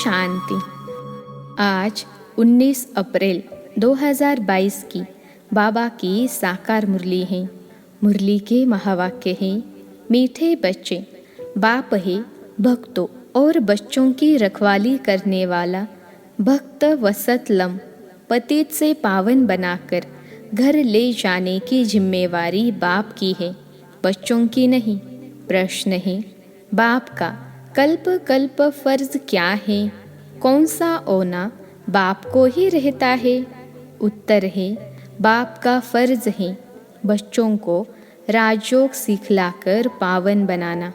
शांति। आज 19 अप्रैल 2022 की बाबा की साकार मुरली है। मुरली के महावाक्य हैं, मीठे बच्चे, बाप है भक्तों और बच्चों की रखवाली करने वाला, भक्त वसतलम, पतित से पावन बनाकर घर ले जाने की जिम्मेवारी बाप की है, बच्चों की नहीं। प्रश्न है, बाप का कल्प कल्प फर्ज क्या है? कौन सा ओना बाप को ही रहता है? उत्तर है, बाप का फर्ज है बच्चों को राजयोग सिखलाकर पावन बनाना,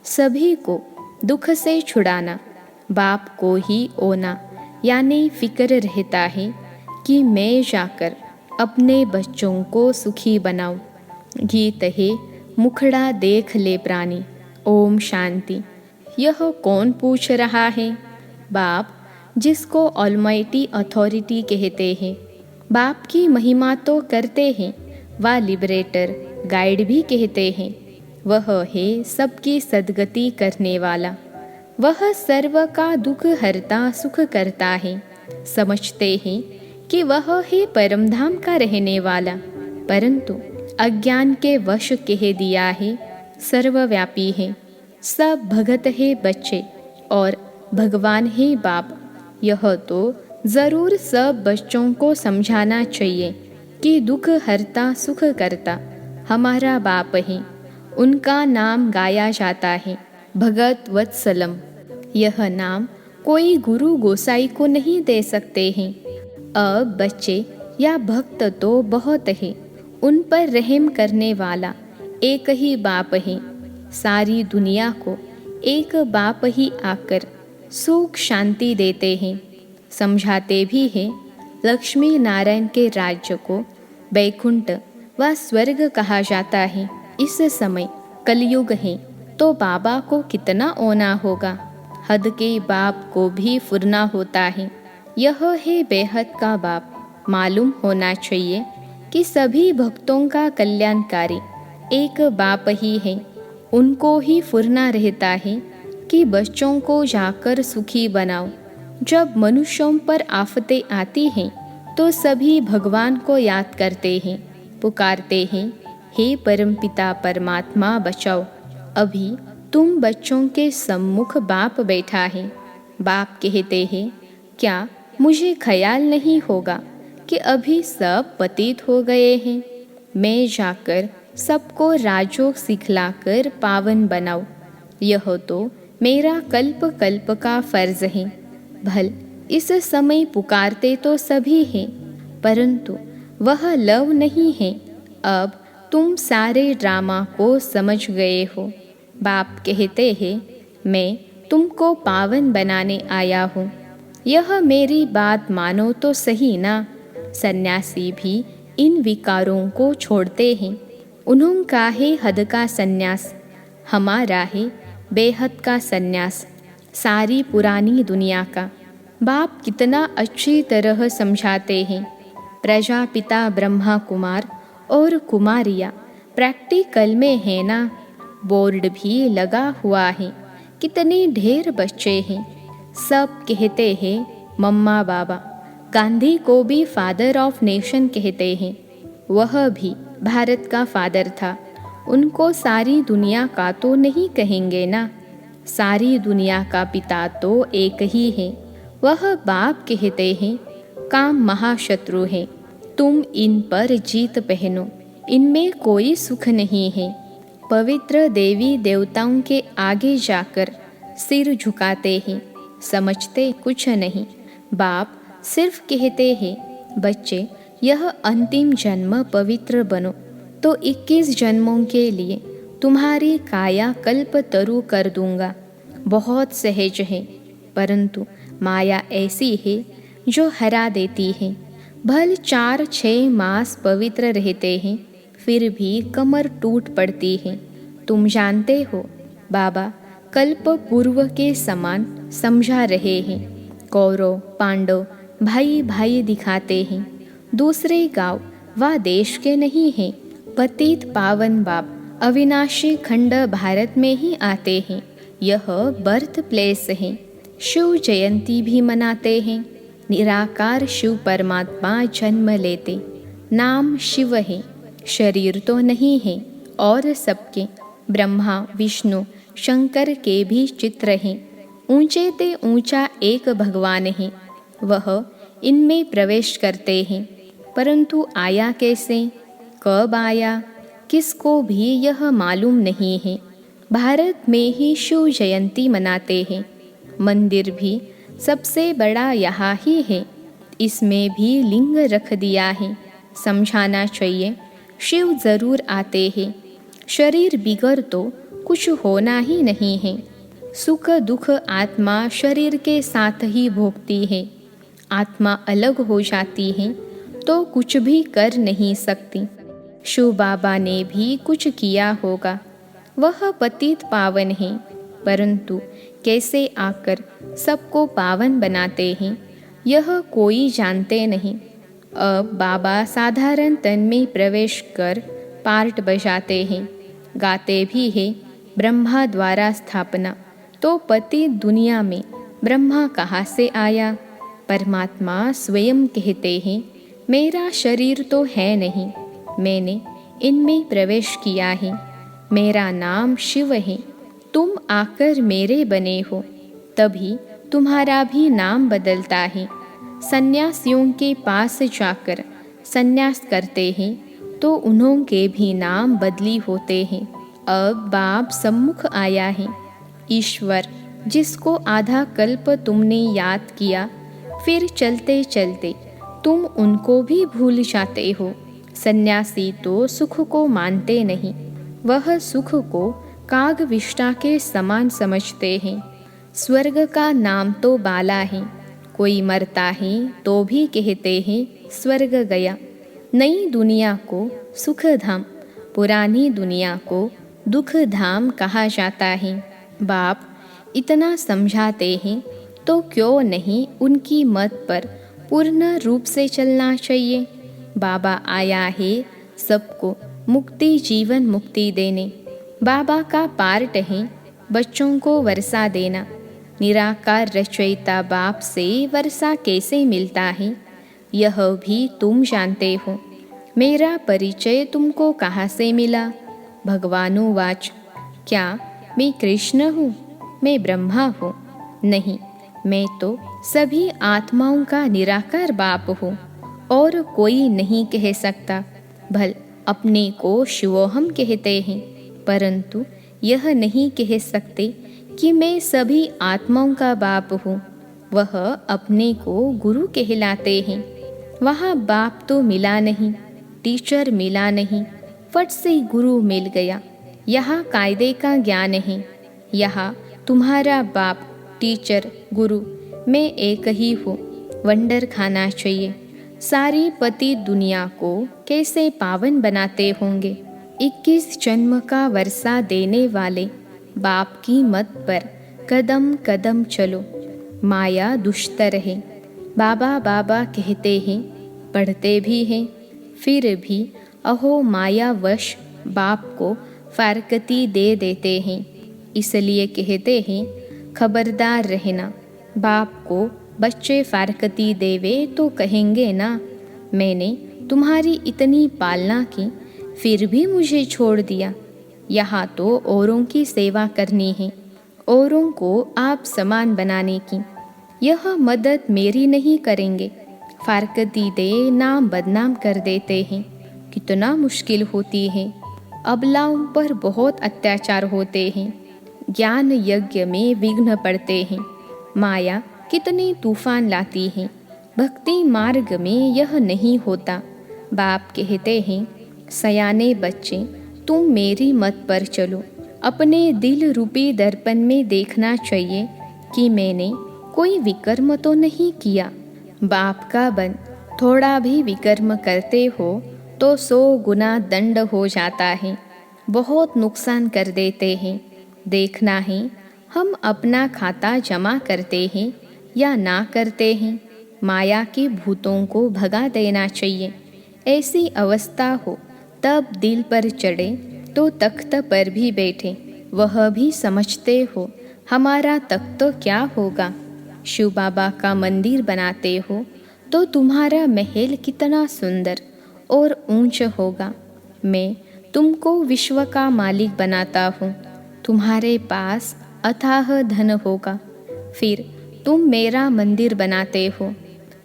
सभी को दुख से छुड़ाना। बाप को ही ओना यानी फिक्र रहता है कि मैं जाकर अपने बच्चों को सुखी बनाऊं। गीत है, मुखड़ा देख ले प्राणी। ओम शांति। यह कौन पूछ रहा है? बाप, जिसको ऑलमाइटी अथॉरिटी कहते हैं। बाप की महिमा तो करते हैं, वह लिबरेटर, गाइड भी कहते हैं। वह है सबकी सद्गति करने वाला, वह सर्व का दुख हरता सुख करता है। समझते हैं कि वह है परमधाम का रहने वाला, परंतु अज्ञान के वश कह दिया है सर्वव्यापी है, सब भगत है बच्चे और भगवान है बाप। यह तो ज़रूर सब बच्चों को समझाना चाहिए कि दुख हरता सुख करता हमारा बाप है। उनका नाम गाया जाता है भगत वत्सलम। यह नाम कोई गुरु गोसाई को नहीं दे सकते हैं। अब बच्चे या भक्त तो बहुत है, उन पर रहम करने वाला एक ही बाप है। सारी दुनिया को एक बाप ही आकर सुख शांति देते हैं, समझाते भी हैं। लक्ष्मी नारायण के राज्य को बैकुंठ व स्वर्ग कहा जाता है। इस समय कलयुग है तो बाबा को कितना ओना होगा। हद के बाप को भी फुरना होता है। यह है बेहद का बाप। मालूम होना चाहिए कि सभी भक्तों का कल्याणकारी एक बाप ही है। उनको ही फुरना रहता है कि बच्चों को जाकर सुखी बनाओ। जब मनुष्यों पर आफतें आती हैं तो सभी भगवान को याद करते हैं, पुकारते हैं, हे परमपिता परमात्मा बचाओ। अभी तुम बच्चों के सम्मुख बाप बैठा है। बाप कहते हैं, क्या मुझे ख्याल नहीं होगा कि अभी सब पतित हो गए हैं? मैं जाकर सबको राजयोग सिखलाकर पावन बनाऊं। यह तो मेरा कल्प कल्प का फर्ज है। भल इस समय पुकारते तो सभी हैं, परंतु वह लव नहीं है। अब तुम सारे ड्रामा को समझ गए हो। बाप कहते हैं, मैं तुमको पावन बनाने आया हूँ। यह मेरी बात मानो तो सही ना। सन्यासी भी इन विकारों को छोड़ते हैं। उन्होंका है हद का सन्यास, हमारा है बेहद का सन्यास। सारी पुरानी दुनिया का बाप कितना अच्छी तरह समझाते हैं। प्रजापिता ब्रह्मा कुमार और कुमारियाँ प्रैक्टिकल में है ना। बोर्ड भी लगा हुआ है, कितने ढेर बच्चे हैं। सब कहते हैं मम्मा बाबा। गांधी को भी फादर ऑफ नेशन कहते हैं। वह भी भारत का फादर था। उनको सारी दुनिया का तो नहीं कहेंगे ना। सारी दुनिया का पिता तो एक ही है, वह बाप कहते हैं। काम महाशत्रु है, तुम इन पर जीत पहनो, इनमें कोई सुख नहीं है। पवित्र देवी देवताओं के आगे जाकर सिर झुकाते हैं, समझते कुछ नहीं। बाप सिर्फ कहते हैं, बच्चे यह अंतिम जन्म पवित्र बनो तो 21 जन्मों के लिए तुम्हारी काया कल्प तरु कर दूंगा। बहुत सहज है, परंतु माया ऐसी है जो हरा देती है। भल 4-6 मास पवित्र रहते हैं, फिर भी कमर टूट पड़ती है। तुम जानते हो, बाबा कल्प पूर्व के समान समझा रहे हैं। कौरव पांडव भाई भाई दिखाते हैं। दूसरे गांव व देश के नहीं हैं। पतित पावन बाप अविनाशी खंड भारत में ही आते हैं। यह बर्थ प्लेस है। शिव जयंती भी मनाते हैं। निराकार शिव परमात्मा जन्म लेते, नाम शिव है, शरीर तो नहीं है। और सबके ब्रह्मा विष्णु शंकर के भी चित्र हैं। ऊंचे ते ऊंचा एक भगवान है, वह इनमें प्रवेश करते हैं। परंतु आया कैसे, कब आया, किसको भी यह मालूम नहीं है। भारत में ही शिव जयंती मनाते हैं। मंदिर भी सबसे बड़ा यहाँ ही है, इसमें भी लिंग रख दिया है। समझाना चाहिए, शिव ज़रूर आते हैं। शरीर बिगड़ तो कुछ होना ही नहीं है। सुख दुख आत्मा शरीर के साथ ही भोगती है। आत्मा अलग हो जाती है तो कुछ भी कर नहीं सकती। शिव बाबा ने भी कुछ किया होगा, वह पतित पावन है, परंतु कैसे आकर सबको पावन बनाते हैं यह कोई जानते नहीं। अब बाबा साधारण तन में प्रवेश कर पार्ट बजाते हैं, गाते भी हैं, ब्रह्मा द्वारा स्थापना। तो पति दुनिया में ब्रह्मा कहाँ से आया? परमात्मा स्वयं कहते हैं, मेरा शरीर तो है नहीं, मैंने इनमें प्रवेश किया है। मेरा नाम शिव है, तुम आकर मेरे बने हो, तभी तुम्हारा भी नाम बदलता है। सन्यासियों के पास जाकर सन्यास करते हैं तो उन्होंने भी नाम बदली होते हैं। अब बाप सम्मुख आया है, ईश्वर जिसको आधा कल्प तुमने याद किया, फिर चलते चलते तुम उनको भी भूल जाते हो। सन्यासी तो सुख को मानते नहीं, वह सुख को काग विष्टा के समान समझते हैं। स्वर्ग का नाम तो बाला है, कोई मरता है तो भी कहते हैं स्वर्ग गया। नई दुनिया को सुख धाम, पुरानी दुनिया को दुख धाम कहा जाता है। बाप इतना समझाते हैं तो क्यों नहीं उनकी मत पर पूर्ण रूप से चलना चाहिए। बाबा आया है सबको मुक्ति जीवन मुक्ति देने। बाबा का पार्ट है बच्चों को वर्षा देना। निराकार रचयिता बाप से वर्षा कैसे मिलता है यह भी तुम जानते हो। मेरा परिचय तुमको कहाँ से मिला? भगवानुवाच, क्या मैं कृष्ण हूँ, मैं ब्रह्मा हूँ? नहीं, मैं तो सभी आत्माओं का निराकार बाप हूँ, और कोई नहीं कह सकता। भल अपने को शिवोहम कहते हैं, परंतु यह नहीं कह सकते कि मैं सभी आत्माओं का बाप हूँ। वह अपने को गुरु कहलाते हैं। वहाँ बाप तो मिला नहीं, टीचर मिला नहीं, फट से गुरु मिल गया। यहाँ कायदे का ज्ञान है। यहाँ तुम्हारा बाप, टीचर, गुरु मैं एक ही हूँ। वंडर खाना चाहिए। सारी पति दुनिया को कैसे पावन बनाते होंगे। 21 जन्म का वर्षा देने वाले बाप की मत पर कदम कदम चलो। माया दुष्टर है। बाबा बाबा कहते हैं, पढ़ते भी हैं, फिर भी अहो माया वश बाप को फारकती दे देते हैं। इसलिए कहते हैं, खबरदार रहना। बाप को बच्चे फारकती देवे तो कहेंगे ना, मैंने तुम्हारी इतनी पालना की फिर भी मुझे छोड़ दिया। यहाँ तो औरों की सेवा करनी है, औरों को आप समान बनाने की। यह मदद मेरी नहीं करेंगे। फारकती दे नाम बदनाम कर देते हैं। कितना मुश्किल होती है। अबलाओं पर बहुत अत्याचार होते हैं। ज्ञान यज्ञ में विघ्न पड़ते हैं। माया कितने तूफान लाती है। भक्ति मार्ग में यह नहीं होता। बाप कहते हैं, सयाने बच्चे तुम मेरी मत पर चलो। अपने दिल रूपी दर्पण में देखना चाहिए कि मैंने कोई विकर्म तो नहीं किया। बाप का बन थोड़ा भी विकर्म करते हो तो 100 गुना दंड हो जाता है। बहुत नुकसान कर देते हैं। देखना है हम अपना खाता जमा करते हैं या ना करते हैं। माया के भूतों को भगा देना चाहिए। ऐसी अवस्था हो तब दिल पर चढ़े तो तख्त पर भी बैठे। वह भी समझते हो हमारा तख्त क्या होगा। शिव बाबा का मंदिर बनाते हो तो तुम्हारा महल कितना सुंदर और ऊंच होगा। मैं तुमको विश्व का मालिक बनाता हूँ। तुम्हारे पास अथाह धन होगा। फिर तुम मेरा मंदिर बनाते हो।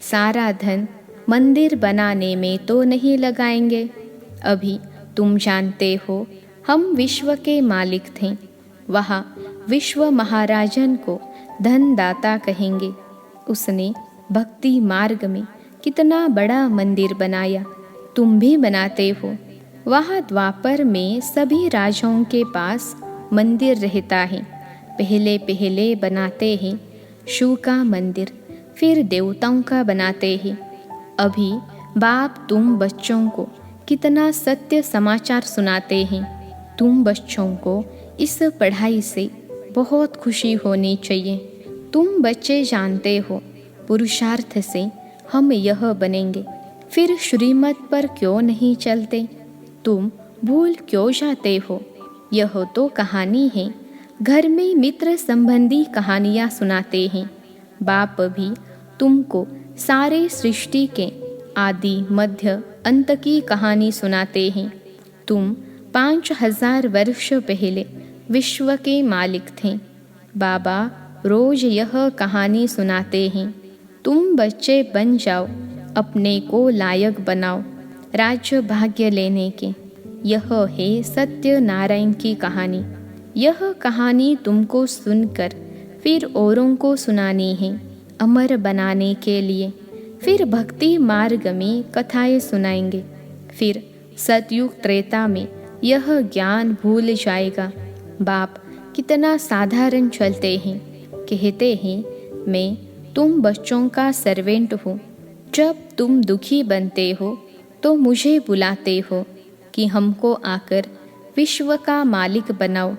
सारा धन मंदिर बनाने में तो नहीं लगाएंगे। अभी तुम जानते हो हम विश्व के मालिक थे। वहाँ विश्व महाराजन को धनदाता कहेंगे। उसने भक्ति मार्ग में कितना बड़ा मंदिर बनाया। तुम भी बनाते हो। वहाँ द्वापर में सभी राजाओं के पास मंदिर रहता है। पहले पहले बनाते हैं शिव का मंदिर, फिर देवताओं का बनाते हैं। अभी बाप तुम बच्चों को कितना सत्य समाचार सुनाते हैं। तुम बच्चों को इस पढ़ाई से बहुत खुशी होनी चाहिए। तुम बच्चे जानते हो पुरुषार्थ से हम यह बनेंगे। फिर श्रीमत पर क्यों नहीं चलते? तुम भूल क्यों जाते हो? यह तो कहानी है। घर में मित्र संबंधी कहानियाँ सुनाते हैं। बाप भी तुमको सारे सृष्टि के आदि मध्य अंत की कहानी सुनाते हैं। तुम 5000 वर्ष पहले विश्व के मालिक थे। बाबा रोज यह कहानी सुनाते हैं। तुम बच्चे बन जाओ, अपने को लायक बनाओ राज्य भाग्य लेने के। यह है सत्यनारायण की कहानी। यह कहानी तुमको सुनकर फिर औरों को सुनानी है, अमर बनाने के लिए। फिर भक्ति मार्ग में कथाएं सुनाएंगे। फिर सतयुग त्रेता में यह ज्ञान भूल जाएगा। बाप कितना साधारण चलते हैं। कहते हैं मैं तुम बच्चों का सर्वेंट हूँ। जब तुम दुखी बनते हो तो मुझे बुलाते हो कि हमको आकर विश्व का मालिक बनाओ,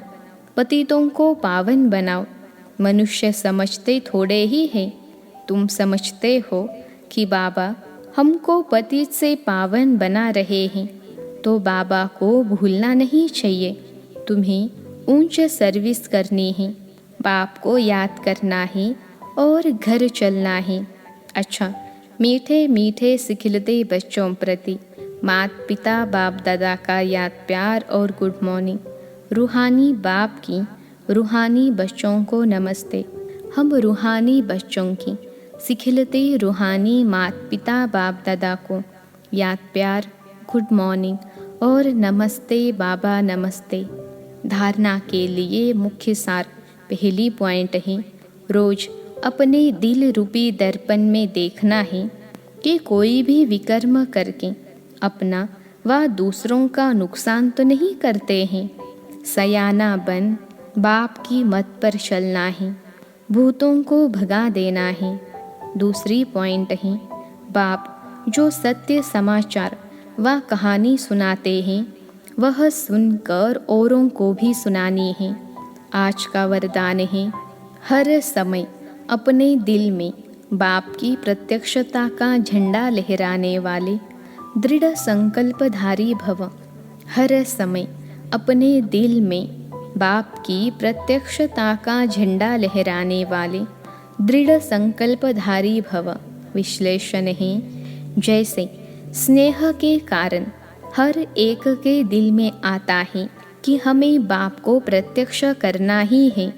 पतितों को पावन बनाओ। मनुष्य समझते थोड़े ही हैं। तुम समझते हो कि बाबा हमको पतित से पावन बना रहे हैं, तो बाबा को भूलना नहीं चाहिए। तुम्हें ऊंच सर्विस करनी है, बाप को याद करना है और घर चलना है। अच्छा, मीठे मीठे सिखिलते बच्चों प्रति मात पिता बाप दादा का याद प्यार और गुड मॉर्निंग। रूहानी बाप की रूहानी बच्चों को नमस्ते। हम रूहानी बच्चों की सिखिलते रूहानी मात पिता बाप दादा को याद प्यार, गुड मॉर्निंग और नमस्ते बाबा नमस्ते। धारणा के लिए मुख्य सार पहली पॉइंट है, रोज अपने दिल रूपी दर्पण में देखना है कि कोई भी विकर्म करके अपना व दूसरों का नुकसान तो नहीं करते हैं। सयाना बन बाप की मत पर चलना है, भूतों को भगा देना है। दूसरी पॉइंट है, बाप जो सत्य समाचार व कहानी सुनाते हैं वह सुनकर औरों को भी सुनानी है। आज का वरदान है, हर समय अपने दिल में बाप की प्रत्यक्षता का झंडा लहराने वाले दृढ़ संकल्पधारी भव। हर समय अपने दिल में बाप की प्रत्यक्षता का झंडा लहराने वाले दृढ़ संकल्पधारी भव। विश्लेषण है, जैसे स्नेह के कारण हर एक के दिल में आता है कि हमें बाप को प्रत्यक्ष करना ही है,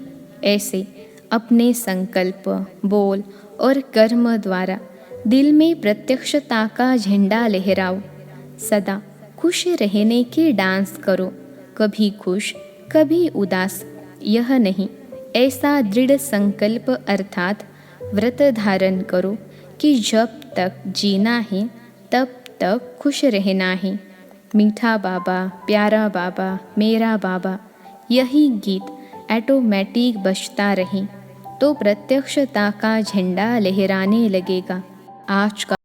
ऐसे अपने संकल्प, बोल और कर्म द्वारा दिल में प्रत्यक्षता का झंडा लहराओ। सदा खुश रहने के डांस करो, कभी खुश कभी उदास यह नहीं, ऐसा दृढ़ संकल्प अर्थात व्रत धारण करो कि जब तक जीना है तब तक खुश रहना है। मीठा बाबा, प्यारा बाबा, मेरा बाबा, यही गीत ऑटोमेटिक बजता रहे तो प्रत्यक्षता का झंडा लहराने लगेगा। आज का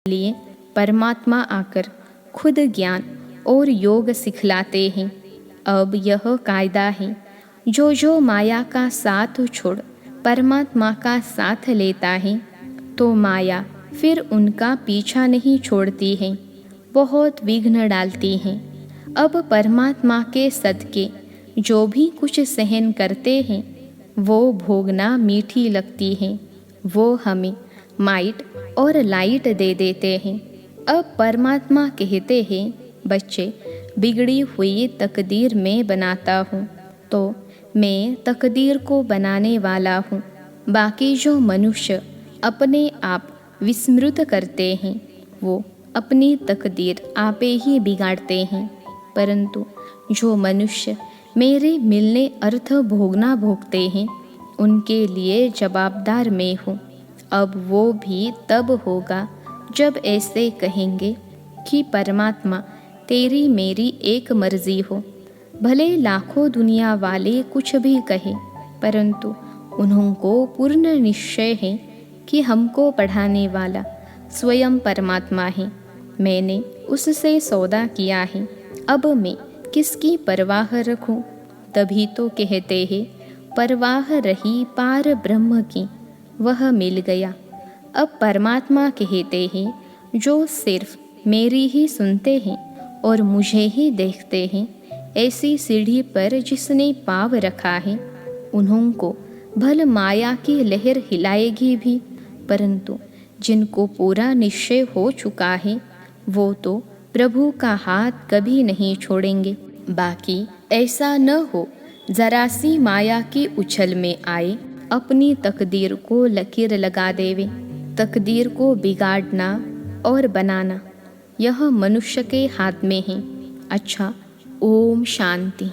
लिए परमात्मा आकर खुद ज्ञान और योग सिखलाते हैं। अब यह कायदा है, जो जो माया का साथ छोड़ परमात्मा का साथ लेता है तो माया फिर उनका पीछा नहीं छोड़ती है, बहुत विघ्न डालती है। अब परमात्मा के सदके जो भी कुछ सहन करते हैं वो भोगना मीठी लगती है। वो हमें माइट और लाइट दे देते हैं। अब परमात्मा कहते हैं, बच्चे बिगड़ी हुई तकदीर मैं बनाता हूँ, तो मैं तकदीर को बनाने वाला हूँ। बाकी जो मनुष्य अपने आप विस्मृत करते हैं वो अपनी तकदीर आपे ही बिगाड़ते हैं। परंतु जो मनुष्य मेरे मिलने अर्थ भोगना भोगते हैं उनके लिए जवाबदार मैं हूँ। अब वो भी तब होगा जब ऐसे कहेंगे कि परमात्मा तेरी मेरी एक मर्जी हो। भले लाखों दुनिया वाले कुछ भी कहें, परंतु उन्होंने पूर्ण निश्चय है कि हमको पढ़ाने वाला स्वयं परमात्मा है। मैंने उससे सौदा किया है, अब मैं किसकी परवाह रखूं? तभी तो कहते हैं, परवाह रही पार ब्रह्म की, वह मिल गया। अब परमात्मा कहते हैं, जो सिर्फ मेरी ही सुनते हैं और मुझे ही देखते हैं, ऐसी सीढ़ी पर जिसने पाँव रखा है उन्होंने भल माया की लहर हिलाएगी भी, परंतु जिनको पूरा निश्चय हो चुका है वो तो प्रभु का हाथ कभी नहीं छोड़ेंगे। बाकी ऐसा न हो जरा सी माया की उछल में आए अपनी तकदीर को लकीर लगा देवे। तकदीर को बिगाड़ना और बनाना यह मनुष्य के हाथ में है। अच्छा, ओम शांति।